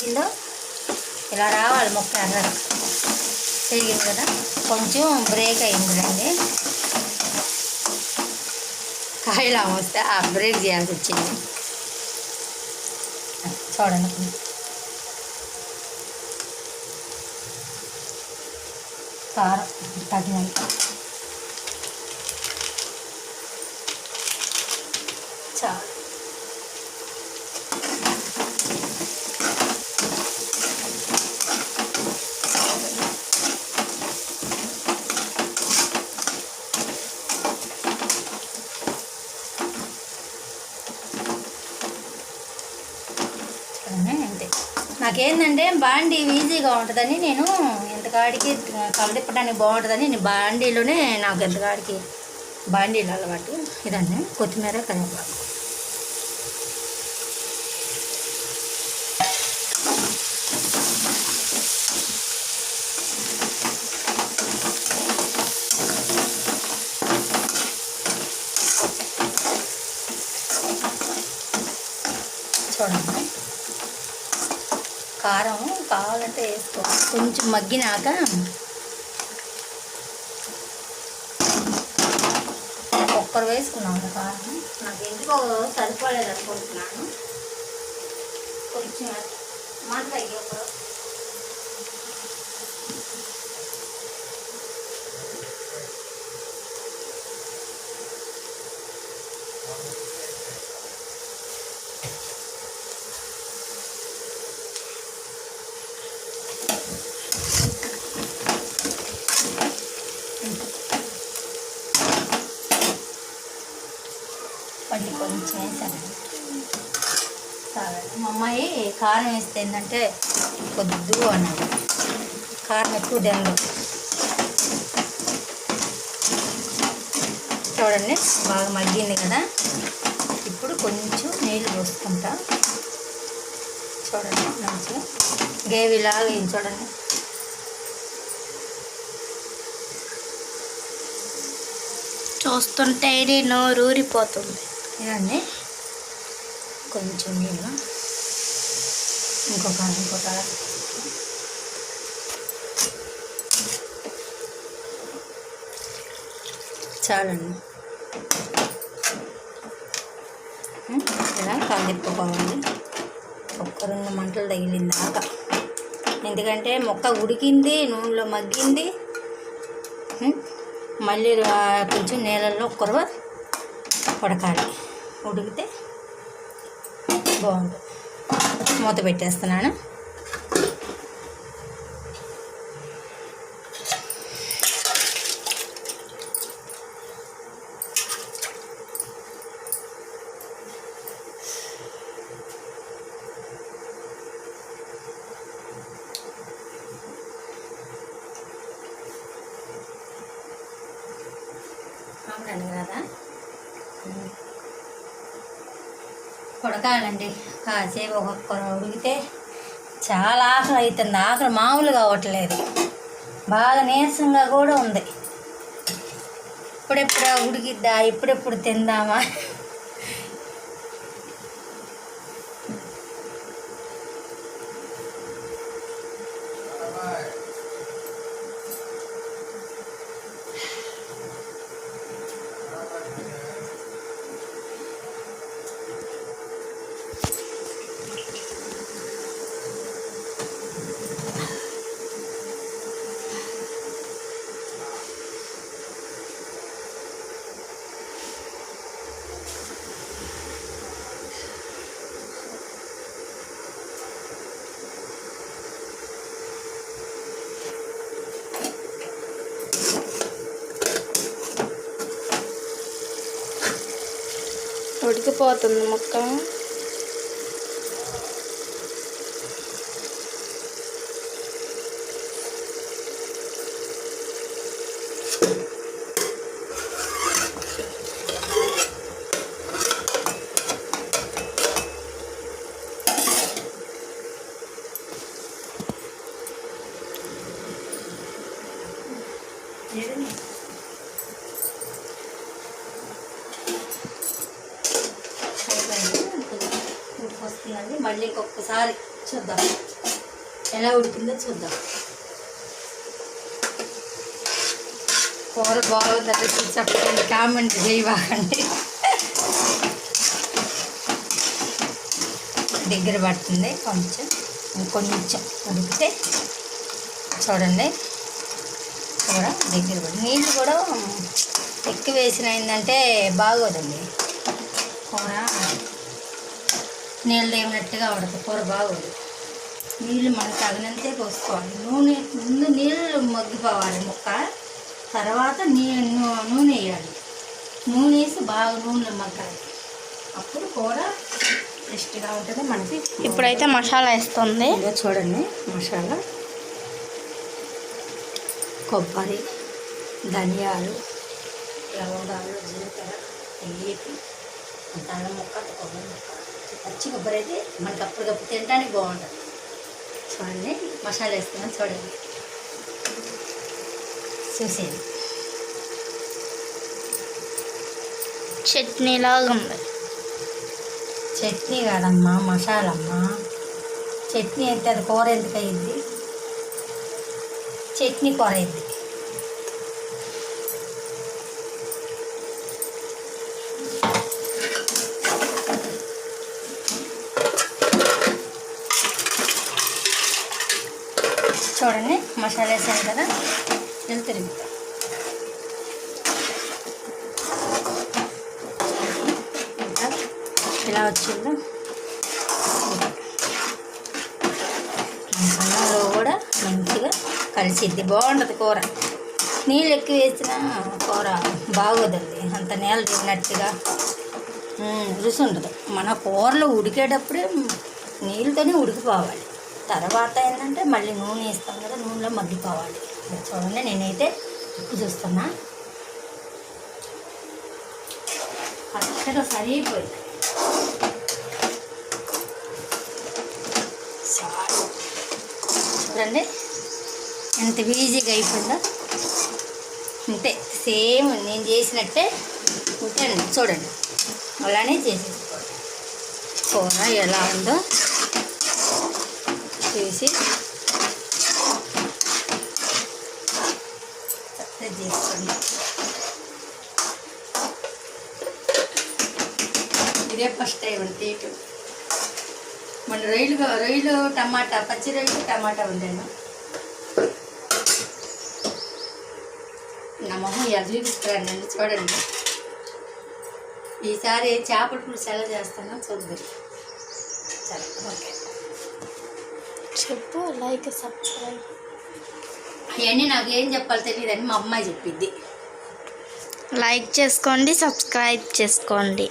వేగిందో ఇలా రావాలి ముక్క ఎర్రగా వేగింది కదా, కొంచెం బ్రేక్ అయిందిలేండి. కాయలా వస్తే ఆ బ్రేక్ చేయాల్సి వచ్చింది. చూడండి కారం తగినంత చాలు. అంతే. నాకేంటంటే బాండీ ఈజీగా ఉంటుందని నేను ఎంతకాడికి కలదిప్పడానికి బాగుంటుందని నేను బాండీలోనే, నాకు ఎంతకాడికి బాండీలు అలవాటు. ఇదండి కొత్తిమీర కరివేపాకు. చూడండి కారం కావాలంటే వేసుకో. కొంచెం మగ్గినాక ఒక్కరు వేసుకున్నాను కారం. నాకు ఎందుకో సరిపోలేదు అనుకుంటున్నాను. కొంచెం మాట తగ్గి ఒకరు. కొంచెం వేసాను. మా అమ్మాయి కారం వేస్తే ఏంటంటే కొద్దు అన్నది, కారం ఎక్కువ తినదు. చూడండి బాగా మగ్గింది కదా, ఇప్పుడు కొంచెం నీళ్ళు పోసుకుంటా. చూడండి మంచిగా గ్రేవీలాగా అయింది. చూడండి చూస్తుంటే నోరు ఊరిపోతుంది. ఇదండి కొంచెం నీళ్ళు, ఇంకొక చాలండి. ఇలా కలిపుకోవాలి ఒక్క 2 మంటలు తగిలిందాక. ఎందుకంటే మొక్క ఉడికింది, నూనెలో మగ్గింది. మళ్ళీ కొంచెం నీళ్ళల్లో కొరవ ఉడకాలి. ఉడికితే బాగుంటుంది. మూత పెట్టేస్తున్నాను. అవునండి కదా, ఉడకాలండి కాసేపు. ఒక్కొక్క ఉడికితే చాలా ఆకలి అవుతుంది. ఆకలి మామూలుగా అవ్వట్లేదు, బాగా నీరసంగా కూడా ఉంది. ఇప్పుడెప్పుడు ఉడికిద్దా, ఇప్పుడెప్పుడు తిందామా. ఉడికిపోతుంది ముక్క. వస్తుందండి. మళ్ళీ ఇంకొకసారి చూద్దాం ఎలా ఉడికిందో చూద్దాం. కూర బాగుందంటే చెప్పండి, కామెంట్ చేయబాకండి. దగ్గర పడుతుంది కొంచెం, ఇంకొంచెం ఉడికితే చూడండి కూర దగ్గర పడి. నీళ్ళు కూడా ఎక్కువ వేసినయిందంటే బాగోదండి కూర, నీళ్ళు ఏమినట్టుగా ఉడక కూర బాగోదు. నీళ్ళు మనకు తగినంతే పోసుకోవాలి. నూనె ముందు నీళ్ళు మగ్గిపోవాలి ముక్క, తర్వాత నూనె వేయాలి. నూనె వేసి బాగా నూనెలో మగ్గాలి, అప్పుడు కూర టేస్ట్గా ఉంటుంది మనకి. ఇప్పుడైతే మసాలా వేస్తుంది. చూడండి మసాలా కొబ్బరి, ధనియాలు, లవంగాలు, జీలకర్ర వేపి అల్లం ముక్క, కొబ్బరి ముక్క, పచ్చి కొబ్బరి అయితే మనకి అప్పటికప్పుడు తినడానికి బాగుంటుంది. చూడండి మసాలా వేస్తున్నాను, చూడండి చూసేది చట్నీ లాగా ఉంది. చట్నీ కాదమ్మా, మసాలా అమ్మా. చట్నీ అయితే అది కూర ఎందుకు అయ్యిద్ది, చట్నీ కూర అయ్యిద్ది. చూడండి మసాలా వేసాను కదా, వెళ్తుంది ఇలా వచ్చిందో. అన్నంలో కూడా మంచిగా కలిసిద్ది, బాగుంటుంది కూర. నీళ్ళు ఎక్కువ వేసినా కూర బాగోదండి, అంత నీళ్ళు తిన్నట్టుగా రుచి ఉండదు. మన కూరలో ఉడికేటప్పుడే నీళ్ళతోనే ఉడికిపోవాలి. తర్వాత ఏంటంటే మళ్ళీ నూనె వేస్తాం కదా, నూనెలో మగ్గిపోవాలి. చూడండి నేనైతే ఉప్పు చూస్తున్నా, కరెక్ట్గా సరిపోయింది. చూడండి ఎంత ఈజీగా అయిపోయిందో. అంతే సేమ్ నేను చేసినట్టే ఉంటానండి. చూడండి అలానే చేసేసుకోండి. కూర ఎలా ఉందో చేసి చేసుకోండి. ఇదే ఫస్ట్ టైం అండి. మన రొయ్యలు టమాటా, పచ్చి రొయ్యలు టమాటా ఉందండి. నా మొహం ఎలా చూపిస్తున్నానండి చూడండి. ఈసారి చేపల పులుసు ఎలా చేస్తానో చూద్దాం. సరే ఓకే చెప్పు, లైక్, సబ్స్క్రైబ్. అవన్నీ నాకు ఏం చెప్పాలో తెలియదని మా అమ్మాయి చెప్పిద్ది. లైక్ చేసుకోండి, సబ్స్క్రైబ్ చేసుకోండి.